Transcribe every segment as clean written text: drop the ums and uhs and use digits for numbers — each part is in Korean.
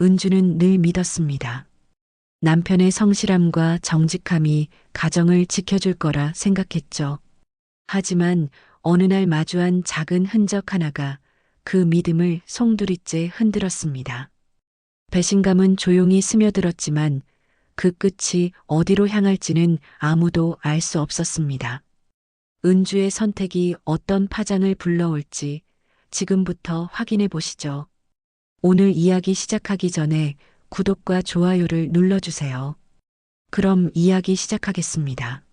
은주는 늘 믿었습니다. 남편의 성실함과 정직함이 가정을 지켜줄 거라 생각했죠. 하지만 어느 날 마주한 작은 흔적 하나가 그 믿음을 송두리째 흔들었습니다. 배신감은 조용히 스며들었지만 그 끝이 어디로 향할지는 아무도 알 수 없었습니다. 은주의 선택이 어떤 파장을 불러올지 지금부터 확인해 보시죠. 오늘 이야기 시작하기 전에 구독과 좋아요를 눌러주세요. 그럼 이야기 시작하겠습니다.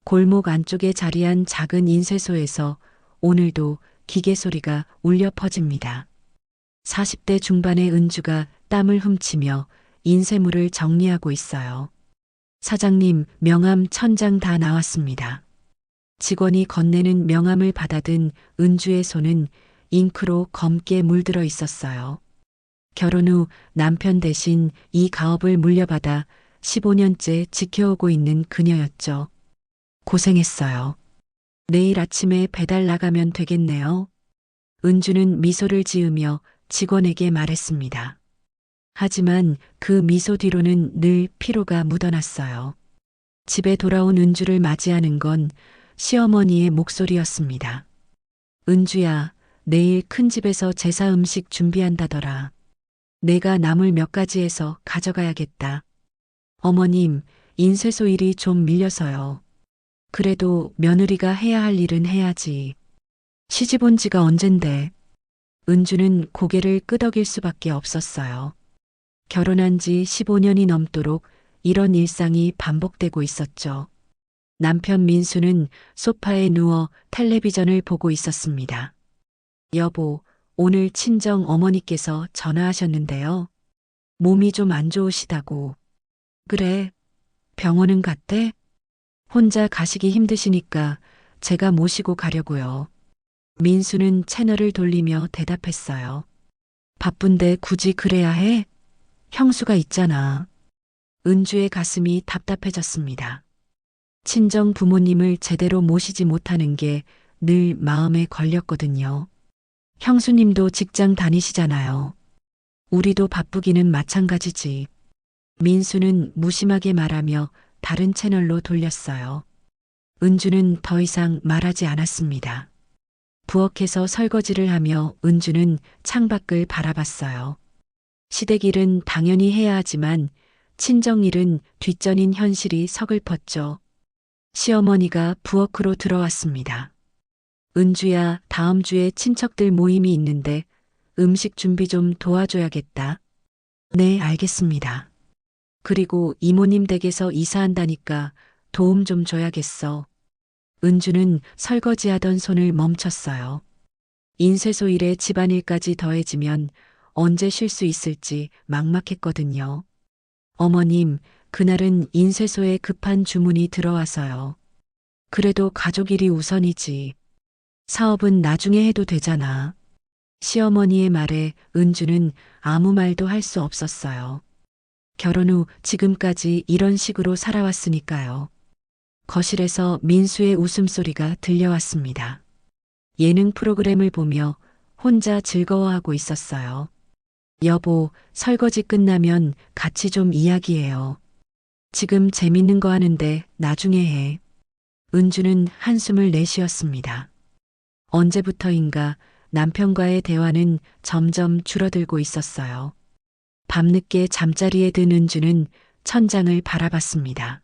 골목 안쪽에 자리한 작은 인쇄소에서 오늘도 기계 소리가 울려 퍼집니다. 40대 중반의 은주가 땀을 훔치며 인쇄물을 정리하고 있어요. 사장님, 명함 1000장 다 나왔습니다. 직원이 건네는 명함을 받아든 은주의 손은 잉크로 검게 물들어 있었어요. 결혼 후 남편 대신 이 가업을 물려받아 15년째 지켜오고 있는 그녀였죠. 고생했어요. 내일 아침에 배달 나가면 되겠네요. 은주는 미소를 지으며 직원에게 말했습니다. 하지만 그 미소 뒤로는 늘 피로가 묻어났어요. 집에 돌아온 은주를 맞이하는 건 시어머니의 목소리였습니다. 은주야, 내일 큰 집에서 제사 음식 준비한다더라. 내가 나물 몇 가지 해서 가져가야겠다. 어머님, 인쇄소 일이 좀 밀려서요. 그래도 며느리가 해야 할 일은 해야지. 시집 온 지가 언젠데. 은주는 고개를 끄덕일 수밖에 없었어요. 결혼한 지 15년이 넘도록 이런 일상이 반복되고 있었죠. 남편 민수는 소파에 누워 텔레비전을 보고 있었습니다. 여보, 오늘 친정 어머니께서 전화하셨는데요. 몸이 좀 안 좋으시다고. 그래, 병원은 갔대? 혼자 가시기 힘드시니까 제가 모시고 가려고요. 민수는 채널을 돌리며 대답했어요. 바쁜데 굳이 그래야 해? 형수가 있잖아. 은주의 가슴이 답답해졌습니다. 친정 부모님을 제대로 모시지 못하는 게 늘 마음에 걸렸거든요. 형수님도 직장 다니시잖아요. 우리도 바쁘기는 마찬가지지. 민수는 무심하게 말하며 다른 채널로 돌렸어요. 은주는 더 이상 말하지 않았습니다. 부엌에서 설거지를 하며 은주는 창밖을 바라봤어요. 시댁 일은 당연히 해야 하지만 친정 일은 뒷전인 현실이 서글펐죠. 시어머니가 부엌으로 들어왔습니다. 은주야, 다음 주에 친척들 모임이 있는데 음식 준비 좀 도와줘야겠다. 네, 알겠습니다. 그리고 이모님 댁에서 이사한다니까 도움 좀 줘야겠어. 은주는 설거지하던 손을 멈췄어요. 인쇄소 일에 집안일까지 더해지면 언제 쉴 수 있을지 막막했거든요. 어머님, 그날은 인쇄소에 급한 주문이 들어와서요. 그래도 가족 일이 우선이지. 사업은 나중에 해도 되잖아. 시어머니의 말에 은주는 아무 말도 할 수 없었어요. 결혼 후 지금까지 이런 식으로 살아왔으니까요. 거실에서 민수의 웃음소리가 들려왔습니다. 예능 프로그램을 보며 혼자 즐거워하고 있었어요. 여보, 설거지 끝나면 같이 좀 이야기해요. 지금 재밌는 거 하는데 나중에 해. 은주는 한숨을 내쉬었습니다. 언제부터인가 남편과의 대화는 점점 줄어들고 있었어요. 밤늦게 잠자리에 든 은주는 천장을 바라봤습니다.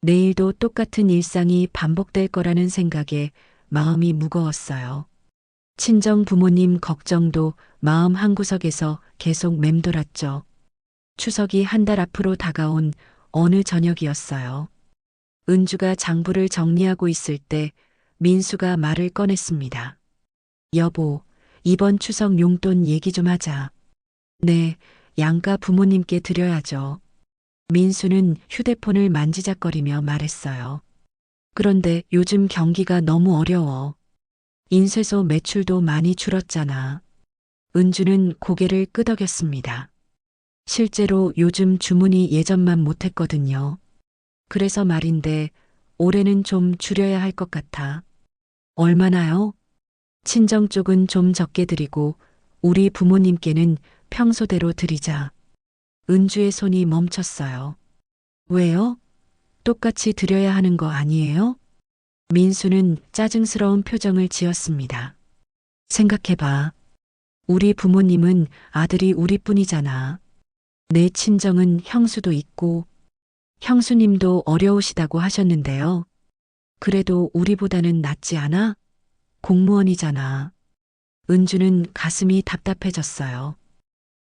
내일도 똑같은 일상이 반복될 거라는 생각에 마음이 무거웠어요. 친정 부모님 걱정도 마음 한구석에서 계속 맴돌았죠. 추석이 한 달 앞으로 다가온 어느 저녁이었어요. 은주가 장부를 정리하고 있을 때 민수가 말을 꺼냈습니다. 여보, 이번 추석 용돈 얘기 좀 하자. 네, 양가 부모님께 드려야죠. 민수는 휴대폰을 만지작거리며 말했어요. 그런데 요즘 경기가 너무 어려워. 인쇄소 매출도 많이 줄었잖아. 은주는 고개를 끄덕였습니다. 실제로 요즘 주문이 예전만 못했거든요. 그래서 말인데 올해는 좀 줄여야 할 것 같아. 얼마나요? 친정 쪽은 좀 적게 드리고 우리 부모님께는 평소대로 드리자. 은주의 손이 멈췄어요. 왜요? 똑같이 드려야 하는 거 아니에요? 민수는 짜증스러운 표정을 지었습니다. 생각해봐. 우리 부모님은 아들이 우리뿐이잖아. 내 친정은 형수도 있고 형수님도 어려우시다고 하셨는데요. 그래도 우리보다는 낫지 않아? 공무원이잖아. 은주는 가슴이 답답해졌어요.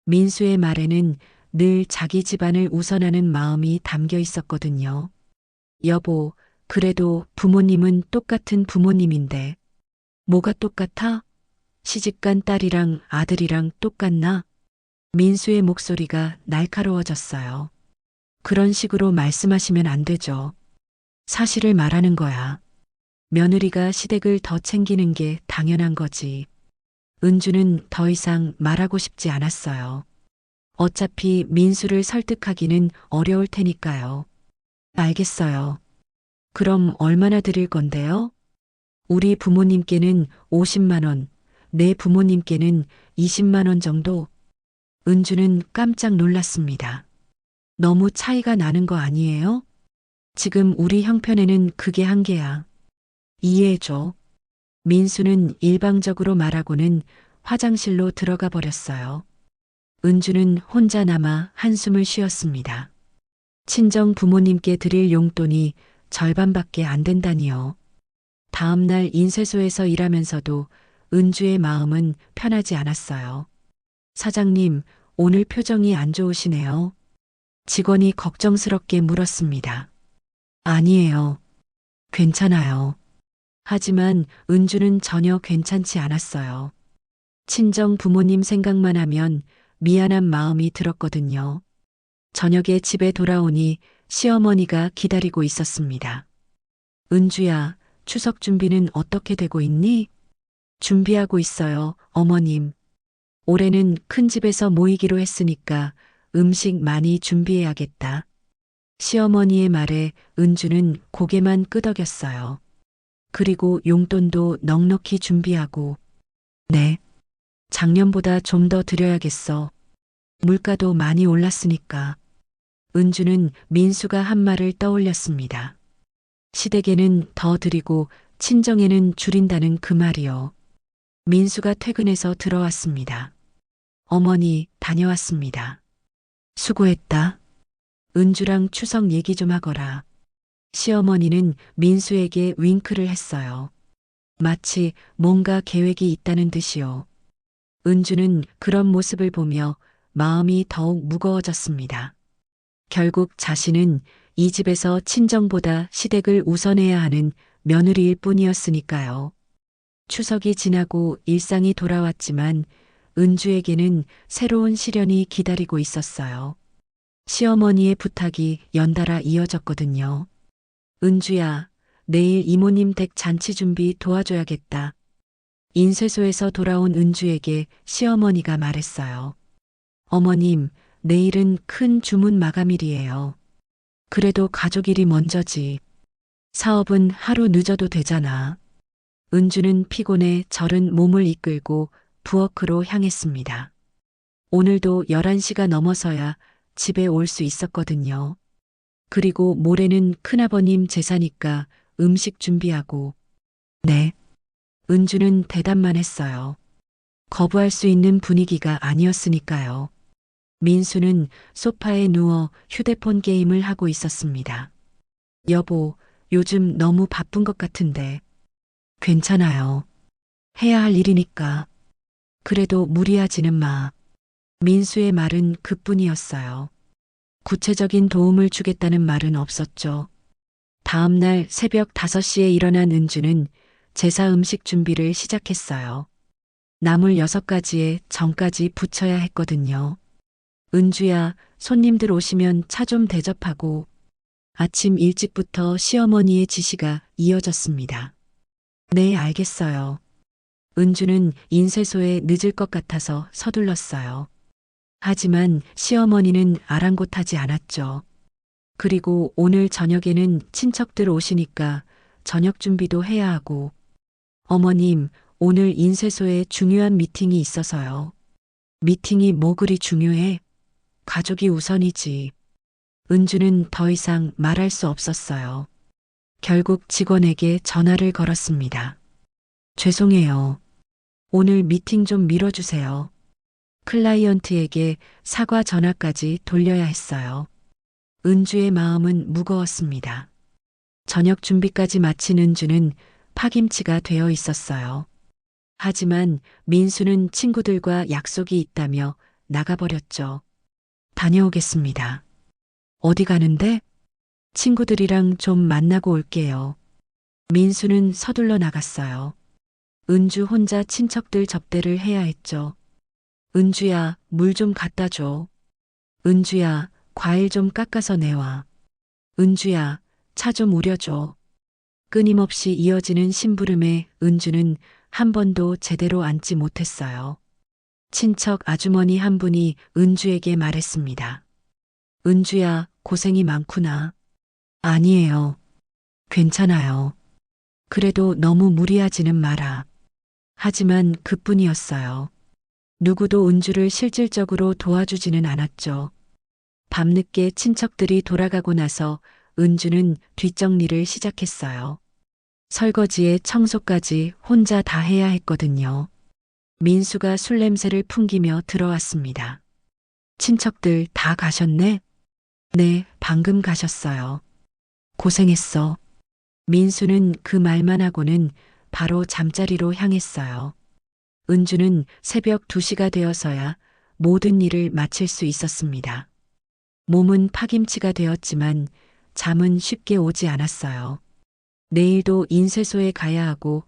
민수의 말에는 늘 자기 집안을 우선하는 마음이 담겨 있었거든요. 여보, 그래도 부모님은 똑같은 부모님인데. 뭐가 똑같아? 시집간 딸이랑 아들이랑 똑같나? 민수의 목소리가 날카로워졌어요. 그런 식으로 말씀하시면 안 되죠. 사실을 말하는 거야. 며느리가 시댁을 더 챙기는 게 당연한 거지. 은주는 더 이상 말하고 싶지 않았어요. 어차피 민수를 설득하기는 어려울 테니까요. 알겠어요. 그럼 얼마나 드릴 건데요? 우리 부모님께는 50만 원, 내 부모님께는 20만 원 정도? 은주는 깜짝 놀랐습니다. 너무 차이가 나는 거 아니에요? 지금 우리 형편에는 그게 한계야. 이해해줘. 민수는 일방적으로 말하고는 화장실로 들어가 버렸어요. 은주는 혼자 남아 한숨을 쉬었습니다. 친정 부모님께 드릴 용돈이 절반밖에 안 된다니요. 다음 날 인쇄소에서 일하면서도 은주의 마음은 편하지 않았어요. 사장님, 오늘 표정이 안 좋으시네요. 직원이 걱정스럽게 물었습니다. 아니에요. 괜찮아요. 하지만 은주는 전혀 괜찮지 않았어요. 친정 부모님 생각만 하면 미안한 마음이 들었거든요. 저녁에 집에 돌아오니 시어머니가 기다리고 있었습니다. 은주야, 추석 준비는 어떻게 되고 있니? 준비하고 있어요, 어머님. 올해는 큰 집에서 모이기로 했으니까 음식 많이 준비해야겠다. 시어머니의 말에 은주는 고개만 끄덕였어요. 그리고 용돈도 넉넉히 준비하고. 네. 작년보다 좀 더 드려야겠어. 물가도 많이 올랐으니까. 은주는 민수가 한 말을 떠올렸습니다. 시댁에는 더 드리고 친정에는 줄인다는 그 말이요. 민수가 퇴근해서 들어왔습니다. 어머니, 다녀왔습니다. 수고했다. 은주랑 추석 얘기 좀 하거라. 시어머니는 민수에게 윙크를 했어요. 마치 뭔가 계획이 있다는 듯이요. 은주는 그런 모습을 보며 마음이 더욱 무거워졌습니다. 결국 자신은 이 집에서 친정보다 시댁을 우선해야 하는 며느리일 뿐이었으니까요. 추석이 지나고 일상이 돌아왔지만 은주에게는 새로운 시련이 기다리고 있었어요. 시어머니의 부탁이 연달아 이어졌거든요. 은주야, 내일 이모님 댁 잔치 준비 도와줘야겠다. 인쇄소에서 돌아온 은주에게 시어머니가 말했어요. 어머님, 내일은 큰 주문 마감일이에요. 그래도 가족 일이 먼저지. 사업은 하루 늦어도 되잖아. 은주는 피곤해 절은 몸을 이끌고 부엌으로 향했습니다. 오늘도 11시가 넘어서야 집에 올 수 있었거든요. 그리고 모레는 큰아버님 제사니까 음식 준비하고. 네. 은주는 대답만 했어요. 거부할 수 있는 분위기가 아니었으니까요. 민수는 소파에 누워 휴대폰 게임을 하고 있었습니다. 여보, 요즘 너무 바쁜 것 같은데. 괜찮아요. 해야 할 일이니까. 그래도 무리하지는 마. 민수의 말은 그뿐이었어요. 구체적인 도움을 주겠다는 말은 없었죠. 다음 날 새벽 5시에 일어난 은주는 제사 음식 준비를 시작했어요. 나물 6가지에 전까지 부쳐야 했거든요. 은주야, 손님들 오시면 차 좀 대접하고. 아침 일찍부터 시어머니의 지시가 이어졌습니다. 네, 알겠어요. 은주는 인쇄소에 늦을 것 같아서 서둘렀어요. 하지만 시어머니는 아랑곳하지 않았죠. 그리고 오늘 저녁에는 친척들 오시니까 저녁 준비도 해야 하고. 어머님, 오늘 인쇄소에 중요한 미팅이 있어서요. 미팅이 뭐 그리 중요해? 가족이 우선이지. 은주는 더 이상 말할 수 없었어요. 결국 직원에게 전화를 걸었습니다. 죄송해요. 오늘 미팅 좀 미뤄주세요. 클라이언트에게 사과 전화까지 돌려야 했어요. 은주의 마음은 무거웠습니다. 저녁 준비까지 마친 은주는 파김치가 되어 있었어요. 하지만 민수는 친구들과 약속이 있다며 나가버렸죠. 다녀오겠습니다. 어디 가는데? 친구들이랑 좀 만나고 올게요. 민수는 서둘러 나갔어요. 은주 혼자 친척들 접대를 해야 했죠. 은주야, 물 좀 갖다 줘. 은주야, 과일 좀 깎아서 내와. 은주야, 차 좀 우려줘. 끊임없이 이어지는 심부름에 은주는 한 번도 제대로 앉지 못했어요. 친척 아주머니 한 분이 은주에게 말했습니다. 은주야, 고생이 많구나. 아니에요. 괜찮아요. 그래도 너무 무리하지는 마라. 하지만 그뿐이었어요. 누구도 은주를 실질적으로 도와주지는 않았죠. 밤늦게 친척들이 돌아가고 나서 은주는 뒷정리를 시작했어요. 설거지에 청소까지 혼자 다 해야 했거든요. 민수가 술 냄새를 풍기며 들어왔습니다. 친척들 다 가셨네? 네, 방금 가셨어요. 고생했어. 민수는 그 말만 하고는 바로 잠자리로 향했어요. 은주는 새벽 2시가 되어서야 모든 일을 마칠 수 있었습니다. 몸은 파김치가 되었지만 잠은 쉽게 오지 않았어요. 내일도 인쇄소에 가야 하고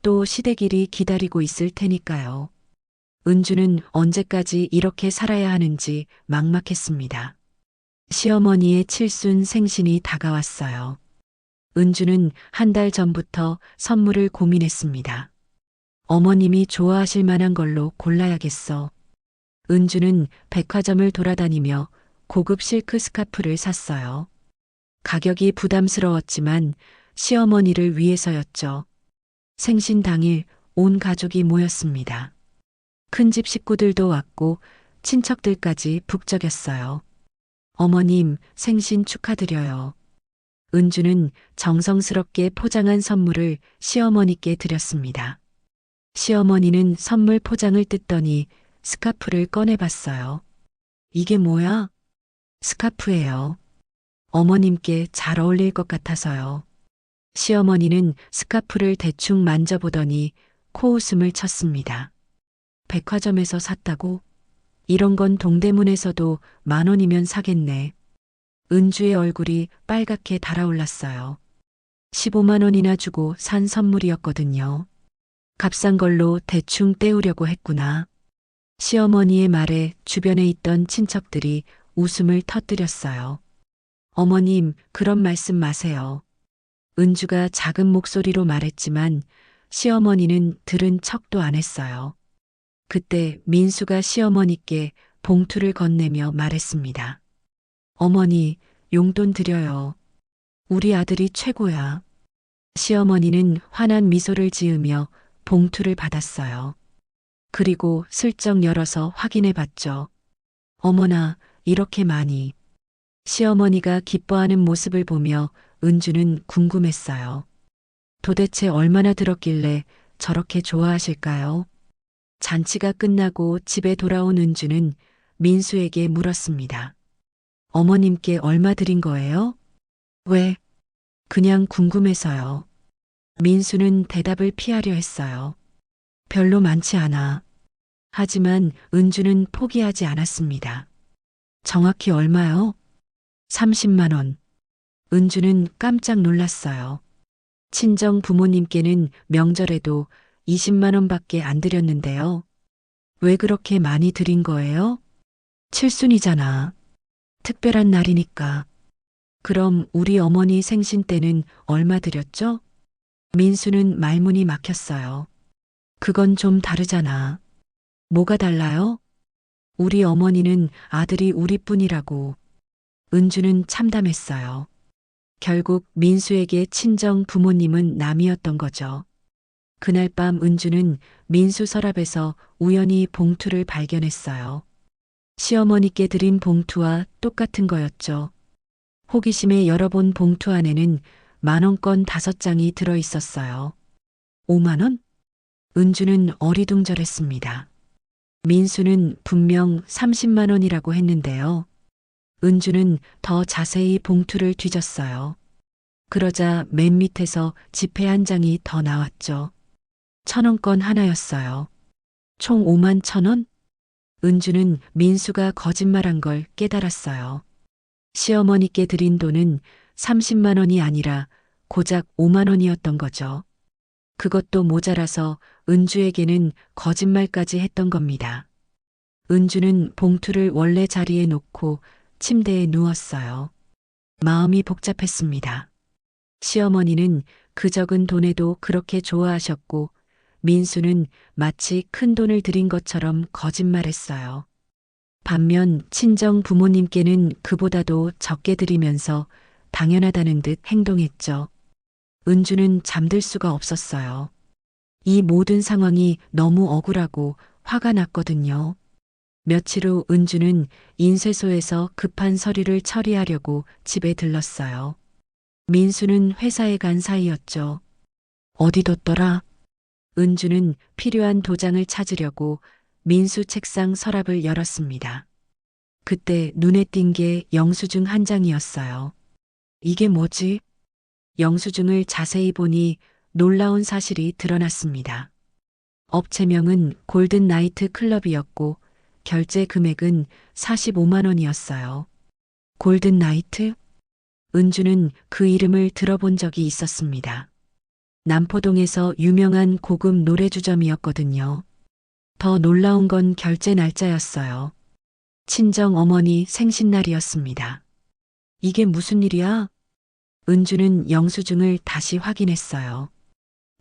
또 시댁일이 기다리고 있을 테니까요. 은주는 언제까지 이렇게 살아야 하는지 막막했습니다. 시어머니의 칠순 생신이 다가왔어요. 은주는 한 달 전부터 선물을 고민했습니다. 어머님이 좋아하실 만한 걸로 골라야겠어. 은주는 백화점을 돌아다니며 고급 실크 스카프를 샀어요. 가격이 부담스러웠지만 시어머니를 위해서였죠. 생신 당일 온 가족이 모였습니다. 큰집 식구들도 왔고 친척들까지 북적였어요. 어머님 생신 축하드려요. 은주는 정성스럽게 포장한 선물을 시어머니께 드렸습니다. 시어머니는 선물 포장을 뜯더니 스카프를 꺼내봤어요. 이게 뭐야? 스카프예요. 어머님께 잘 어울릴 것 같아서요. 시어머니는 스카프를 대충 만져보더니 코웃음을 쳤습니다. 백화점에서 샀다고? 이런 건 동대문에서도 10,000원이면 사겠네. 은주의 얼굴이 빨갛게 달아올랐어요. 15만 원이나 주고 산 선물이었거든요. 값싼 걸로 대충 때우려고 했구나. 시어머니의 말에 주변에 있던 친척들이 웃음을 터뜨렸어요. 어머님, 그런 말씀 마세요. 은주가 작은 목소리로 말했지만 시어머니는 들은 척도 안 했어요. 그때 민수가 시어머니께 봉투를 건네며 말했습니다. 어머니, 용돈 드려요. 우리 아들이 최고야. 시어머니는 환한 미소를 지으며 봉투를 받았어요. 그리고 슬쩍 열어서 확인해 봤죠. 어머나, 이렇게 많이. 시어머니가 기뻐하는 모습을 보며 은주는 궁금했어요. 도대체 얼마나 들었길래 저렇게 좋아하실까요? 잔치가 끝나고 집에 돌아온 은주는 민수에게 물었습니다. 어머님께 얼마 드린 거예요? 왜? 그냥 궁금해서요. 민수는 대답을 피하려 했어요. 별로 많지 않아. 하지만 은주는 포기하지 않았습니다. 정확히 얼마요? 30만 원. 은주는 깜짝 놀랐어요. 친정 부모님께는 명절에도 20만 원밖에 안 드렸는데요. 왜 그렇게 많이 드린 거예요? 칠순이잖아. 특별한 날이니까. 그럼 우리 어머니 생신 때는 얼마 드렸죠? 민수는 말문이 막혔어요. 그건 좀 다르잖아. 뭐가 달라요? 우리 어머니는 아들이 우리뿐이라고. 은주는 참담했어요. 결국 민수에게 친정 부모님은 남이었던 거죠. 그날 밤 은주는 민수 서랍에서 우연히 봉투를 발견했어요. 시어머니께 드린 봉투와 똑같은 거였죠. 호기심에 열어본 봉투 안에는 10,000원권 5장이 들어 있었어요. 5만 원? 은주는 어리둥절했습니다. 민수는 분명 30만 원이라고 했는데요. 은주는 더 자세히 봉투를 뒤졌어요. 그러자 맨 밑에서 지폐 한 장이 더 나왔죠. 1,000원권 하나였어요. 총 5만 1,000원? 은주는 민수가 거짓말한 걸 깨달았어요. 시어머니께 드린 돈은 30만 원이 아니라 고작 5만 원이었던 거죠. 그것도 모자라서 은주에게는 거짓말까지 했던 겁니다. 은주는 봉투를 원래 자리에 놓고 침대에 누웠어요. 마음이 복잡했습니다. 시어머니는 그 적은 돈에도 그렇게 좋아하셨고 민수는 마치 큰 돈을 들인 것처럼 거짓말했어요. 반면 친정 부모님께는 그보다도 적게 드리면서 당연하다는 듯 행동했죠. 은주는 잠들 수가 없었어요. 이 모든 상황이 너무 억울하고 화가 났거든요. 며칠 후 은주는 인쇄소에서 급한 서류를 처리하려고 집에 들렀어요. 민수는 회사에 간 사이였죠. 어디 뒀더라? 은주는 필요한 도장을 찾으려고 민수 책상 서랍을 열었습니다. 그때 눈에 띈 게 영수증 한 장이었어요. 이게 뭐지? 영수증을 자세히 보니 놀라운 사실이 드러났습니다. 업체명은 골든 나이트 클럽이었고 결제 금액은 45만 원이었어요. 골든 나이트? 은주는 그 이름을 들어본 적이 있었습니다. 남포동에서 유명한 고급 노래주점이었거든요. 더 놀라운 건 결제 날짜였어요. 친정 어머니 생신날이었습니다. 이게 무슨 일이야? 은주는 영수증을 다시 확인했어요.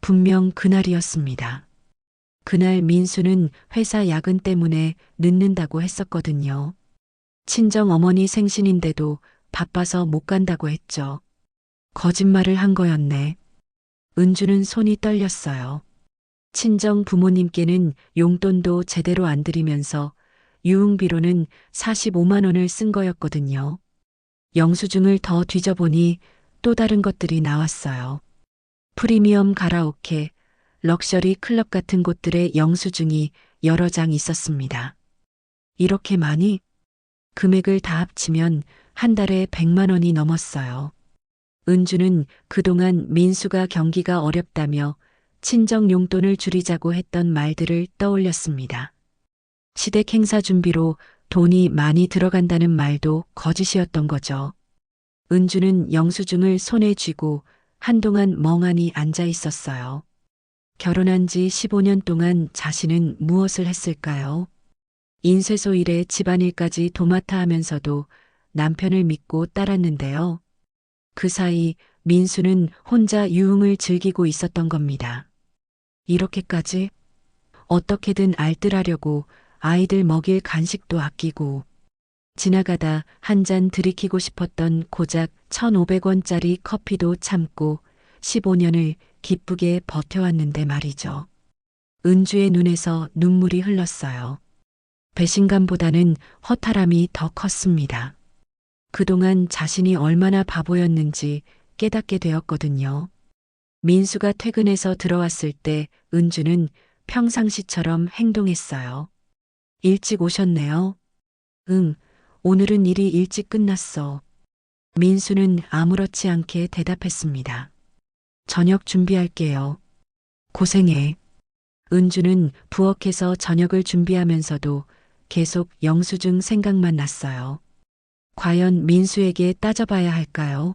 분명 그날이었습니다. 그날 민수는 회사 야근 때문에 늦는다고 했었거든요. 친정 어머니 생신인데도 바빠서 못 간다고 했죠. 거짓말을 한 거였네. 은주는 손이 떨렸어요. 친정 부모님께는 용돈도 제대로 안 드리면서 유흥비로는 45만 원을 쓴 거였거든요. 영수증을 더 뒤져보니 또 다른 것들이 나왔어요. 프리미엄 가라오케, 럭셔리 클럽 같은 곳들의 영수증이 여러 장 있었습니다. 이렇게 많이? 금액을 다 합치면 한 달에 100만 원이 넘었어요. 은주는 그동안 민수가 경기가 어렵다며 친정 용돈을 줄이자고 했던 말들을 떠올렸습니다. 시댁 행사 준비로 돈이 많이 들어간다는 말도 거짓이었던 거죠. 은주는 영수증을 손에 쥐고 한동안 멍하니 앉아 있었어요. 결혼한 지 15년 동안 자신은 무엇을 했을까요? 인쇄소 일에 집안일까지 도맡아 하면서도 남편을 믿고 따랐는데요. 그 사이 민수는 혼자 유흥을 즐기고 있었던 겁니다. 이렇게까지 어떻게든 알뜰하려고 아이들 먹일 간식도 아끼고 지나가다 한 잔 들이키고 싶었던 고작 1,500원짜리 커피도 참고 15년을 기쁘게 버텨왔는데 말이죠. 은주의 눈에서 눈물이 흘렀어요. 배신감보다는 허탈함이 더 컸습니다. 그동안 자신이 얼마나 바보였는지 깨닫게 되었거든요. 민수가 퇴근해서 들어왔을 때 은주는 평상시처럼 행동했어요. 일찍 오셨네요. 응, 오늘은 일이 일찍 끝났어. 민수는 아무렇지 않게 대답했습니다. 저녁 준비할게요. 고생해. 은주는 부엌에서 저녁을 준비하면서도 계속 영수증 생각만 났어요. 과연 민수에게 따져봐야 할까요?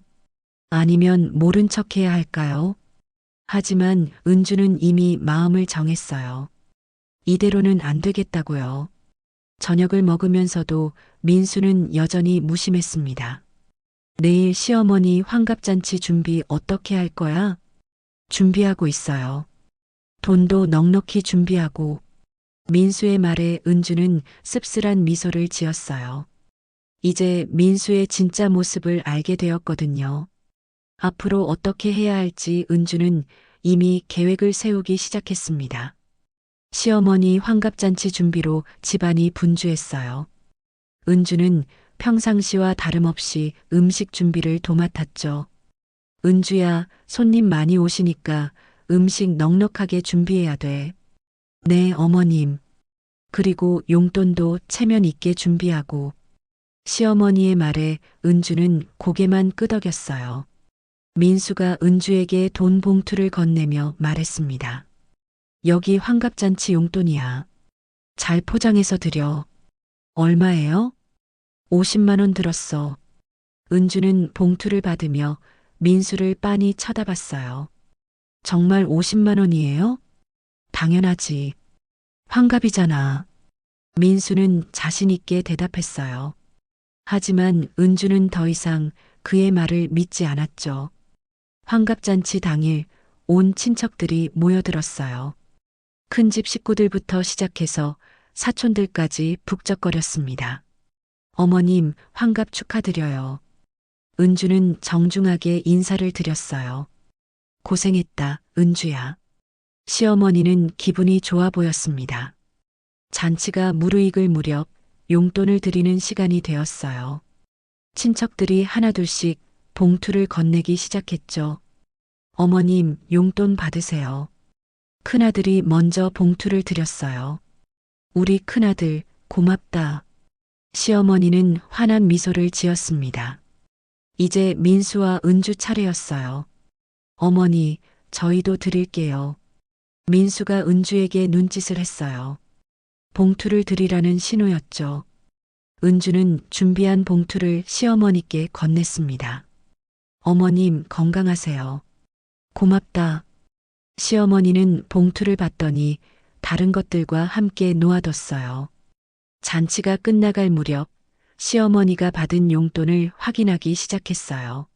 아니면 모른 척해야 할까요? 하지만 은주는 이미 마음을 정했어요. 이대로는 안 되겠다고요. 저녁을 먹으면서도 민수는 여전히 무심했습니다. 내일 시어머니 환갑잔치 준비 어떻게 할 거야? 준비하고 있어요. 돈도 넉넉히 준비하고. 민수의 말에 은주는 씁쓸한 미소를 지었어요. 이제 민수의 진짜 모습을 알게 되었거든요. 앞으로 어떻게 해야 할지 은주는 이미 계획을 세우기 시작했습니다. 시어머니 환갑잔치 준비로 집안이 분주했어요. 은주는 평상시와 다름없이 음식 준비를 도맡았죠. 은주야, 손님 많이 오시니까 음식 넉넉하게 준비해야 돼. 네, 어머님. 그리고 용돈도 체면 있게 준비하고. 시어머니의 말에 은주는 고개만 끄덕였어요. 민수가 은주에게 돈 봉투를 건네며 말했습니다. 여기 환갑잔치 용돈이야. 잘 포장해서 드려. 얼마예요? 50만 원 들었어. 은주는 봉투를 받으며 민수를 빤히 쳐다봤어요. 정말 50만 원이에요? 당연하지. 환갑이잖아. 민수는 자신 있게 대답했어요. 하지만 은주는 더 이상 그의 말을 믿지 않았죠. 환갑잔치 당일 온 친척들이 모여들었어요. 큰집 식구들부터 시작해서 사촌들까지 북적거렸습니다. 어머님, 환갑 축하드려요. 은주는 정중하게 인사를 드렸어요. 고생했다, 은주야. 시어머니는 기분이 좋아 보였습니다. 잔치가 무르익을 무렵 용돈을 드리는 시간이 되었어요. 친척들이 하나둘씩 봉투를 건네기 시작했죠. 어머님, 용돈 받으세요. 큰아들이 먼저 봉투를 드렸어요. 우리 큰아들, 고맙다. 시어머니는 환한 미소를 지었습니다. 이제 민수와 은주 차례였어요. 어머니, 저희도 드릴게요. 민수가 은주에게 눈짓을 했어요. 봉투를 드리라는 신호였죠. 은주는 준비한 봉투를 시어머니께 건넸습니다. 어머님, 건강하세요. 고맙다. 시어머니는 봉투를 받더니 다른 것들과 함께 놓아뒀어요. 잔치가 끝나갈 무렵 시어머니가 받은 용돈을 확인하기 시작했어요.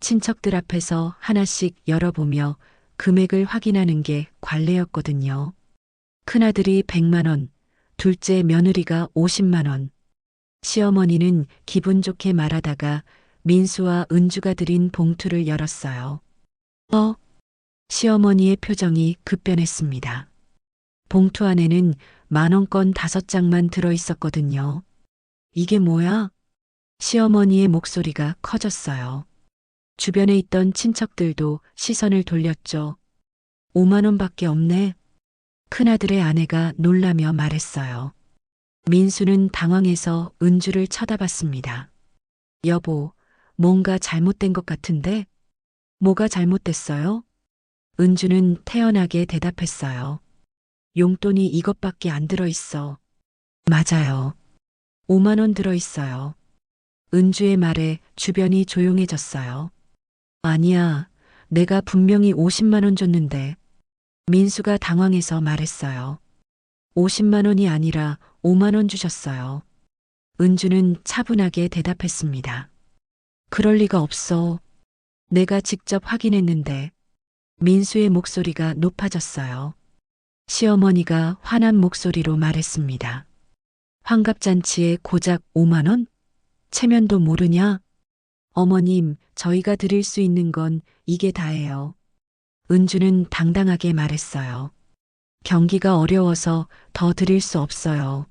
친척들 앞에서 하나씩 열어보며 금액을 확인하는 게 관례였거든요. 큰아들이 100만 원, 둘째 며느리가 50만 원. 시어머니는 기분 좋게 말하다가 민수와 은주가 드린 봉투를 열었어요. 시어머니의 표정이 급변했습니다. 봉투 안에는 10,000원권 5장만 들어있었거든요. 이게 뭐야? 시어머니의 목소리가 커졌어요. 주변에 있던 친척들도 시선을 돌렸죠. 5만 원밖에 없네. 큰아들의 아내가 놀라며 말했어요. 민수는 당황해서 은주를 쳐다봤습니다. 여보, 뭔가 잘못된 것 같은데? 뭐가 잘못됐어요? 은주는 태연하게 대답했어요. 용돈이 이것밖에 안 들어있어. 맞아요. 5만 원 들어있어요. 은주의 말에 주변이 조용해졌어요. 아니야, 내가 분명히 50만 원 줬는데. 민수가 당황해서 말했어요. 50만 원이 아니라 5만 원 주셨어요. 은주는 차분하게 대답했습니다. 그럴 리가 없어. 내가 직접 확인했는데. 민수의 목소리가 높아졌어요. 시어머니가 화난 목소리로 말했습니다. 환갑잔치에 고작 5만 원? 체면도 모르냐? 어머님, 저희가 드릴 수 있는 건 이게 다예요. 은주는 당당하게 말했어요. 경기가 어려워서 더 드릴 수 없어요.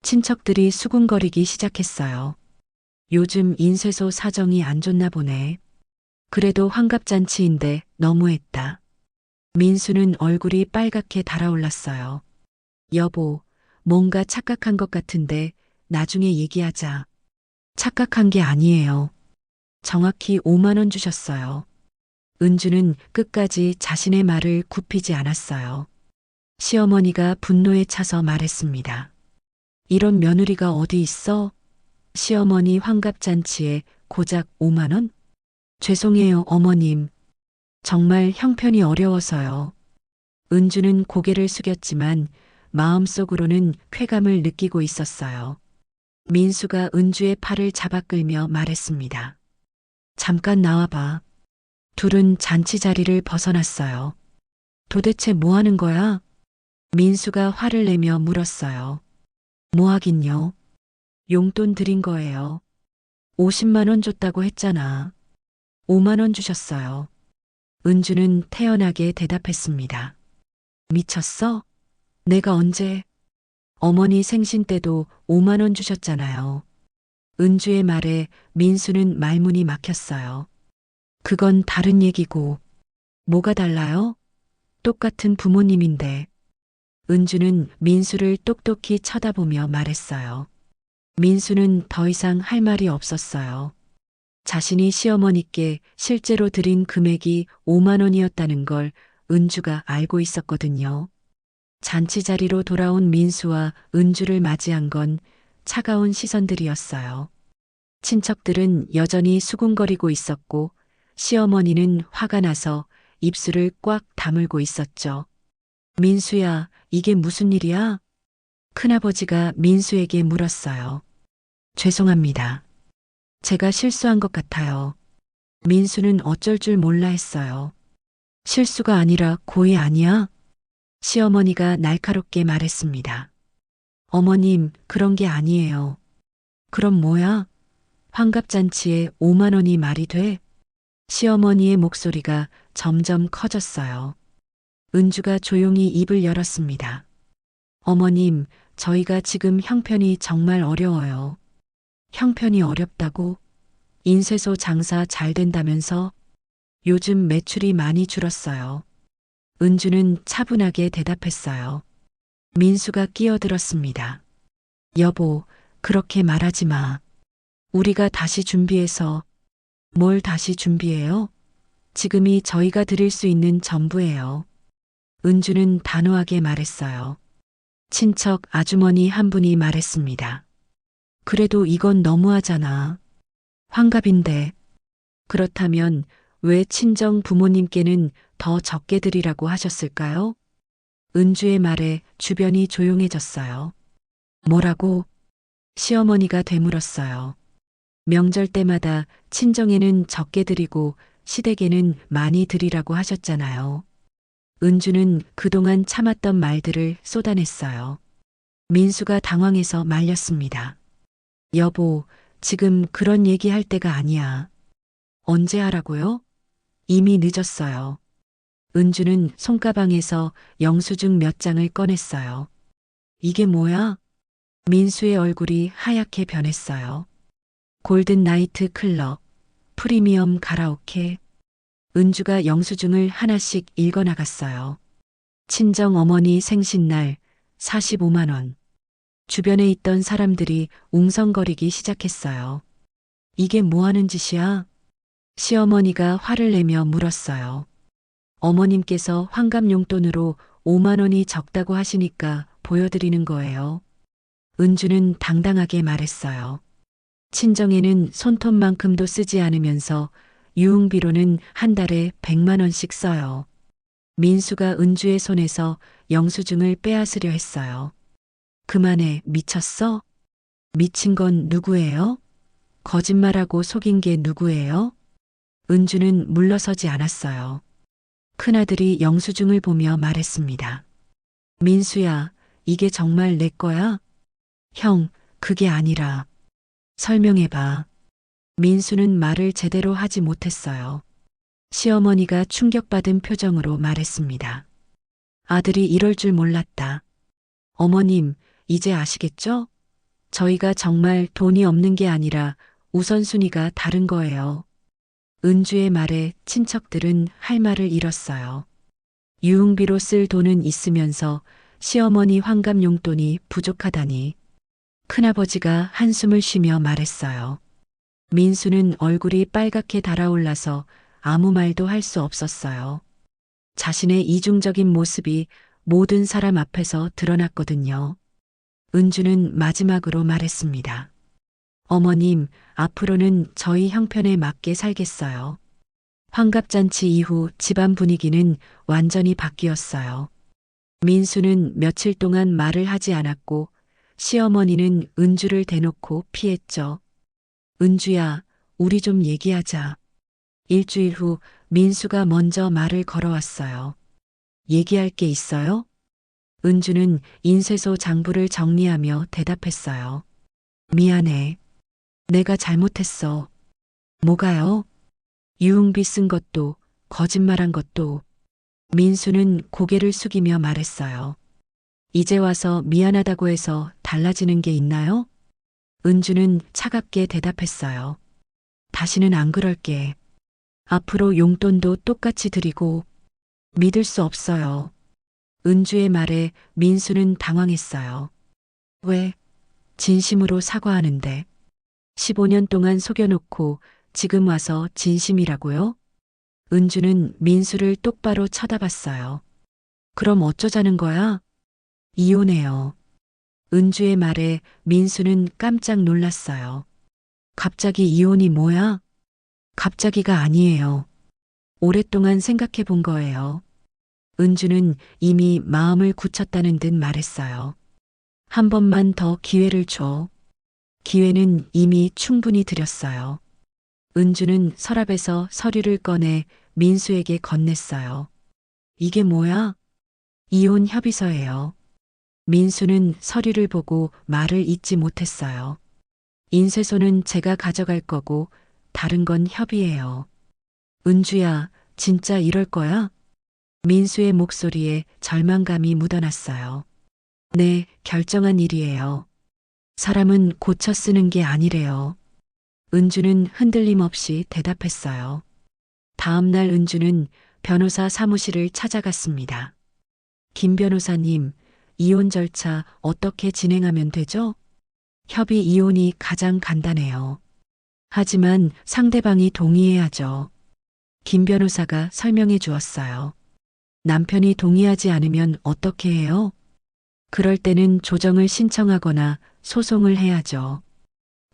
친척들이 수군거리기 시작했어요. 요즘 인쇄소 사정이 안 좋나 보네. 그래도 환갑잔치인데 너무했다. 민수는 얼굴이 빨갛게 달아올랐어요. 여보, 뭔가 착각한 것 같은데 나중에 얘기하자. 착각한 게 아니에요. 정확히 5만 원 주셨어요. 은주는 끝까지 자신의 말을 굽히지 않았어요. 시어머니가 분노에 차서 말했습니다. 이런 며느리가 어디 있어? 시어머니 환갑잔치에 고작 5만 원? 죄송해요, 어머님. 정말 형편이 어려워서요. 은주는 고개를 숙였지만 마음속으로는 쾌감을 느끼고 있었어요. 민수가 은주의 팔을 잡아 끌며 말했습니다. 잠깐 나와봐. 둘은 잔치 자리를 벗어났어요. 도대체 뭐 하는 거야? 민수가 화를 내며 물었어요. 뭐 하긴요? 용돈 드린 거예요. 50만 원 줬다고 했잖아. 5만 원 주셨어요. 은주는 태연하게 대답했습니다. 미쳤어? 내가 언제? 어머니 생신 때도 5만 원 주셨잖아요. 은주의 말에 민수는 말문이 막혔어요. 그건 다른 얘기고, 뭐가 달라요? 똑같은 부모님인데. 은주는 민수를 똑똑히 쳐다보며 말했어요. 민수는 더 이상 할 말이 없었어요. 자신이 시어머니께 실제로 드린 금액이 5만 원이었다는 걸 은주가 알고 있었거든요. 잔치 자리로 돌아온 민수와 은주를 맞이한 건 차가운 시선들이었어요. 친척들은 여전히 수군거리고 있었고 시어머니는 화가 나서 입술을 꽉 다물고 있었죠. 민수야, 이게 무슨 일이야? 큰아버지가 민수에게 물었어요. 죄송합니다. 제가 실수한 것 같아요. 민수는 어쩔 줄 몰라 했어요. 실수가 아니라 고의 아니야? 시어머니가 날카롭게 말했습니다. 어머님, 그런 게 아니에요. 그럼 뭐야? 환갑잔치에 5만 원이 말이 돼? 시어머니의 목소리가 점점 커졌어요. 은주가 조용히 입을 열었습니다. 어머님, 저희가 지금 형편이 정말 어려워요. 형편이 어렵다고? 인쇄소 장사 잘 된다면서? 요즘 매출이 많이 줄었어요. 은주는 차분하게 대답했어요. 민수가 끼어들었습니다. 여보, 그렇게 말하지 마. 우리가 다시 준비해서. 뭘 다시 준비해요? 지금이 저희가 드릴 수 있는 전부예요. 은주는 단호하게 말했어요. 친척 아주머니 한 분이 말했습니다. 그래도 이건 너무하잖아. 환갑인데. 그렇다면 왜 친정 부모님께는 더 적게 드리라고 하셨을까요? 은주의 말에 주변이 조용해졌어요. 뭐라고? 시어머니가 되물었어요. 명절 때마다 친정에는 적게 드리고 시댁에는 많이 드리라고 하셨잖아요. 은주는 그동안 참았던 말들을 쏟아냈어요. 민수가 당황해서 말렸습니다. 여보, 지금 그런 얘기할 때가 아니야. 언제 하라고요? 이미 늦었어요. 은주는 손가방에서 영수증 몇 장을 꺼냈어요. 이게 뭐야? 민수의 얼굴이 하얗게 변했어요. 골든 나이트 클럽, 프리미엄 가라오케. 은주가 영수증을 하나씩 읽어나갔어요. 친정 어머니 생신날 45만 원. 주변에 있던 사람들이 웅성거리기 시작했어요. 이게 뭐 하는 짓이야? 시어머니가 화를 내며 물었어요. 어머님께서 환갑 용돈으로 5만 원이 적다고 하시니까 보여드리는 거예요. 은주는 당당하게 말했어요. 친정에는 손톱만큼도 쓰지 않으면서 유흥비로는 한 달에 100만 원씩 써요. 민수가 은주의 손에서 영수증을 빼앗으려 했어요. 그만해, 미쳤어? 미친 건 누구예요? 거짓말하고 속인 게 누구예요? 은주는 물러서지 않았어요. 큰아들이 영수증을 보며 말했습니다. 민수야, 이게 정말 내 거야? 형, 그게 아니라. 설명해봐. 민수는 말을 제대로 하지 못했어요. 시어머니가 충격받은 표정으로 말했습니다. 아들이 이럴 줄 몰랐다. 어머님, 이제 아시겠죠? 저희가 정말 돈이 없는 게 아니라 우선순위가 다른 거예요. 은주의 말에 친척들은 할 말을 잃었어요. 유흥비로 쓸 돈은 있으면서 시어머니 환갑 용돈이 부족하다니. 큰아버지가 한숨을 쉬며 말했어요. 민수는 얼굴이 빨갛게 달아올라서 아무 말도 할 수 없었어요. 자신의 이중적인 모습이 모든 사람 앞에서 드러났거든요. 은주는 마지막으로 말했습니다. 어머님, 앞으로는 저희 형편에 맞게 살겠어요. 환갑잔치 이후 집안 분위기는 완전히 바뀌었어요. 민수는 며칠 동안 말을 하지 않았고 시어머니는 은주를 대놓고 피했죠. 은주야, 우리 좀 얘기하자. 일주일 후 민수가 먼저 말을 걸어왔어요. 얘기할 게 있어요? 은주는 인쇄소 장부를 정리하며 대답했어요. 미안해. 내가 잘못했어. 뭐가요? 유흥비 쓴 것도, 거짓말한 것도. 민수는 고개를 숙이며 말했어요. 이제 와서 미안하다고 해서 달라지는 게 있나요? 은주는 차갑게 대답했어요. 다시는 안 그럴게. 앞으로 용돈도 똑같이 드리고 믿을 수 없어요. 은주의 말에 민수는 당황했어요. 왜? 진심으로 사과하는데. 15년 동안 속여놓고 지금 와서 진심이라고요? 은주는 민수를 똑바로 쳐다봤어요. 그럼 어쩌자는 거야? 이혼해요. 은주의 말에 민수는 깜짝 놀랐어요. 갑자기 이혼이 뭐야? 갑자기가 아니에요. 오랫동안 생각해 본 거예요. 은주는 이미 마음을 굳혔다는 듯 말했어요. 한 번만 더 기회를 줘. 기회는 이미 충분히 드렸어요. 은주는 서랍에서 서류를 꺼내 민수에게 건넸어요. 이게 뭐야? 이혼 협의서예요. 민수는 서류를 보고 말을 잇지 못했어요. 인쇄소는 제가 가져갈 거고 다른 건 협의예요. 은주야, 진짜 이럴 거야? 민수의 목소리에 절망감이 묻어났어요. 네, 결정한 일이에요. 사람은 고쳐 쓰는 게 아니래요. 은주는 흔들림 없이 대답했어요. 다음 날 은주는 변호사 사무실을 찾아갔습니다. 김 변호사님, 이혼 절차 어떻게 진행하면 되죠? 협의 이혼이 가장 간단해요. 하지만 상대방이 동의해야죠. 김 변호사가 설명해 주었어요. 남편이 동의하지 않으면 어떻게 해요? 그럴 때는 조정을 신청하거나 소송을 해야죠.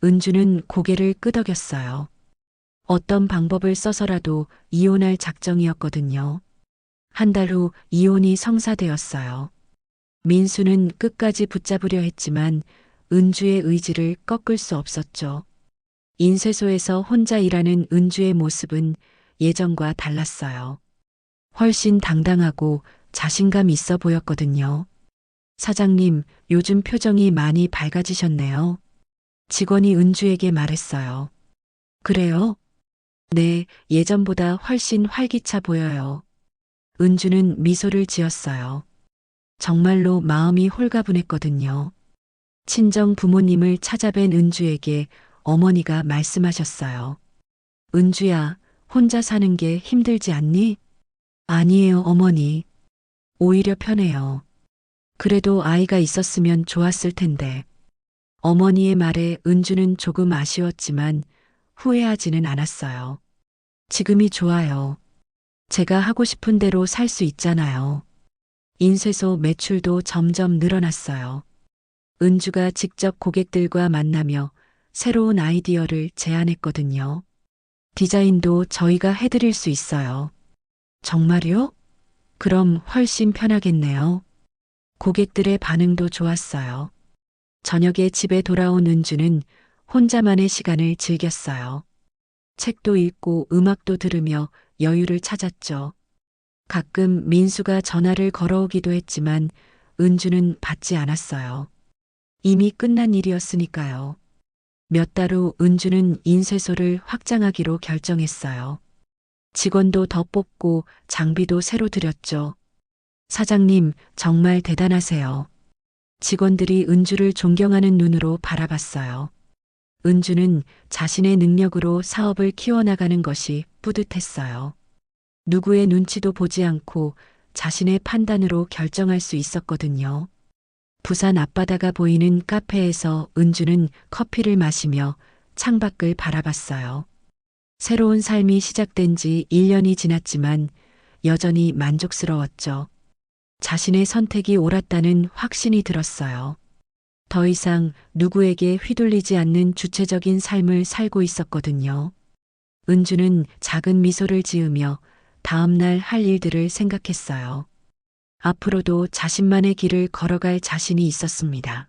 은주는 고개를 끄덕였어요. 어떤 방법을 써서라도 이혼할 작정이었거든요. 한 달 후 이혼이 성사되었어요. 민수는 끝까지 붙잡으려 했지만 은주의 의지를 꺾을 수 없었죠. 인쇄소에서 혼자 일하는 은주의 모습은 예전과 달랐어요. 훨씬 당당하고 자신감 있어 보였거든요. 사장님, 요즘 표정이 많이 밝아지셨네요. 직원이 은주에게 말했어요. 그래요? 네, 예전보다 훨씬 활기차 보여요. 은주는 미소를 지었어요. 정말로 마음이 홀가분했거든요. 친정 부모님을 찾아뵌 은주에게 어머니가 말씀하셨어요. 은주야, 혼자 사는 게 힘들지 않니? 아니에요, 어머니. 오히려 편해요. 그래도 아이가 있었으면 좋았을 텐데. 어머니의 말에 은주는 조금 아쉬웠지만 후회하지는 않았어요. 지금이 좋아요. 제가 하고 싶은 대로 살 수 있잖아요. 인쇄소 매출도 점점 늘어났어요. 은주가 직접 고객들과 만나며 새로운 아이디어를 제안했거든요. 디자인도 저희가 해드릴 수 있어요. 정말요? 그럼 훨씬 편하겠네요. 고객들의 반응도 좋았어요. 저녁에 집에 돌아온 은주는 혼자만의 시간을 즐겼어요. 책도 읽고 음악도 들으며 여유를 찾았죠. 가끔 민수가 전화를 걸어오기도 했지만 은주는 받지 않았어요. 이미 끝난 일이었으니까요. 몇 달 후 은주는 인쇄소를 확장하기로 결정했어요. 직원도 더 뽑고 장비도 새로 들였죠. 사장님, 정말 대단하세요. 직원들이 은주를 존경하는 눈으로 바라봤어요. 은주는 자신의 능력으로 사업을 키워나가는 것이 뿌듯했어요. 누구의 눈치도 보지 않고 자신의 판단으로 결정할 수 있었거든요. 부산 앞바다가 보이는 카페에서 은주는 커피를 마시며 창밖을 바라봤어요. 새로운 삶이 시작된 지 1년이 지났지만 여전히 만족스러웠죠. 자신의 선택이 옳았다는 확신이 들었어요. 더 이상 누구에게 휘둘리지 않는 주체적인 삶을 살고 있었거든요. 은주는 작은 미소를 지으며 다음날 할 일들을 생각했어요. 앞으로도 자신만의 길을 걸어갈 자신이 있었습니다.